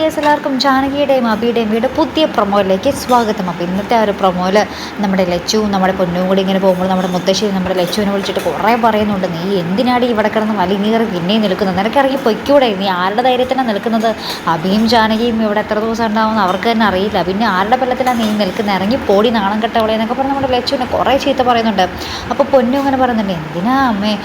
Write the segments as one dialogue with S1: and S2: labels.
S1: Guys, എല്ലാവർക്കും ജാനകിയുടെയും അബിയുടെയും വീട് പുതിയ പ്രൊമോയിലേക്ക് സ്വാഗതം. അപ്പോൾ ഇന്നത്തെ ആ ഒരു പ്രൊമോയിൽ നമ്മുടെ ലച്ചുവും നമ്മുടെ പൊന്നും കൂടി ഇങ്ങനെ പോകുമ്പോൾ നമ്മുടെ മുത്തശ്ശി നമ്മുടെ ലച്ചുവിനെ വിളിച്ചിട്ട് കുറേ പറയുന്നുണ്ട്, നീ എന്തിനാടി ഇവിടെ കിടന്ന് വലിനീറി പിന്നെയും നിൽക്കുന്നത്, നിനക്കിറങ്ങി പൊയ്ക്കൂടെ, നീ ആരുടെ ധൈര്യത്തിനാണ് നിൽക്കുന്നത്, അബിയും ജാനകിയും ഇവിടെ എത്ര ദിവസം ഉണ്ടാവുമെന്ന് അവർക്ക് തന്നെ അറിയില്ല, പിന്നെ ആരുടെ ബലത്തിലാണ് നീ നിൽക്കുന്നത്, ഇറങ്ങി പോടി നാണം കെട്ടവളെ എന്നൊക്കെ പറഞ്ഞ് നമ്മുടെ ലച്ചുവിനെ കുറേ ചീത്ത പറയുന്നുണ്ട്. അപ്പോൾ പൊന്നും ഇങ്ങനെ പറയുന്നുണ്ട്, എന്തിനാ അമ്മേ,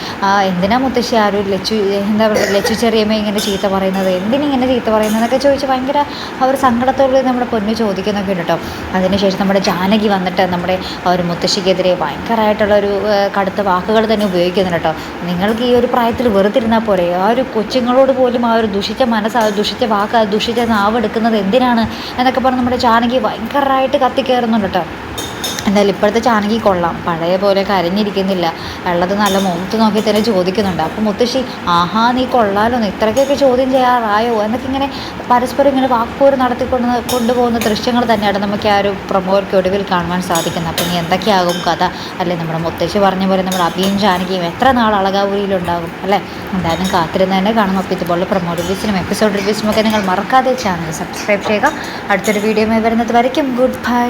S1: എന്തിനാ മുത്തശ്ശി ആരും ലച്ചു എന്താ പറയുക ലച്ചു ചെറിയമ്മ ഇങ്ങനെ ചീത്ത പറയുന്നത്, എന്തിനിങ്ങനെ ചീത്ത പറയുന്നതൊക്കെ ചോദിച്ച് ഭയങ്കര അവർ സങ്കടത്തോടെ നമ്മുടെ പൊന്നു ചോദിക്കുന്നൊക്കെ ഉണ്ട് കേട്ടോ. അതിനുശേഷം നമ്മുടെ ജാനകി വന്നിട്ട് നമ്മുടെ ഒരു മുത്തശ്ശിക്കെതിരെ ഭയങ്കരമായിട്ടുള്ളൊരു കടുത്ത വാക്കുകൾ തന്നെ ഉപയോഗിക്കുന്നുണ്ട് കേട്ടോ. നിങ്ങൾക്ക് ഈ ഒരു പ്രായത്തിൽ വെറുതിരുന്നാൽ പോരെ, ആ ഒരു കൊച്ചുങ്ങളോട് പോലും ആ ഒരു ദുഷിച്ച മനസ്സ്, ആ ദുഷിച്ച വാക്ക്, ആ ദുഷിച്ച നാവ് എടുക്കുന്നത് എന്തിനാണ് എന്നൊക്കെ പറഞ്ഞ് നമ്മുടെ ജാനകി ഭയങ്കരമായിട്ട് കത്തിക്കയറുന്നുണ്ട് കേട്ടോ. എന്തായാലും ഇപ്പോഴത്തെ ജാനകി കൊള്ളാം, പഴയ പോലെ കരഞ്ഞിരിക്കുന്നില്ല, ഉള്ളത് നല്ല മുഖത്ത് നോക്കി തന്നെ ചോദിക്കുന്നുണ്ട്. അപ്പോൾ മുത്തശ്ശി, ആഹാ നീ കൊള്ളാലോ, ഇത്രയ്ക്കൊക്കെ ചോദ്യം ചെയ്യാറായോ എന്നൊക്കെ ഇങ്ങനെ പരസ്പരം ഇങ്ങനെ വാക്പോര് കൊണ്ടുപോകുന്ന ദൃശ്യങ്ങൾ തന്നെയാണ് നമുക്ക് ആ ഒരു പ്രൊമോയ്ക്ക് ഒടുവിൽ കാണുവാൻ സാധിക്കുന്നത്. അപ്പോൾ ഇനി എന്തൊക്കെയാകും കഥ അല്ലേ, നമ്മുടെ മുത്തശ്ശി പറഞ്ഞ പോലെ നമ്മുടെ അബിയും ജാനകിയും എത്ര നാൾ അളകാപുരിയിലുണ്ടാകും അല്ലേ. എന്തായാലും കാത്തിരുന്ന് തന്നെ കാണും. അപ്പോൾ ഇതുപോലെ പ്രൊമോ റിവ്യൂസിനും എപ്പിസോഡ് റിവ്യൂസിനും ഒക്കെ നിങ്ങൾ മറക്കാതെ ചാനൽ സബ്സ്ക്രൈബ് ചെയ്യുക. അടുത്തൊരു വീഡിയോയുമായി വരുന്നത് വരയ്ക്കും ഗുഡ് ബൈ.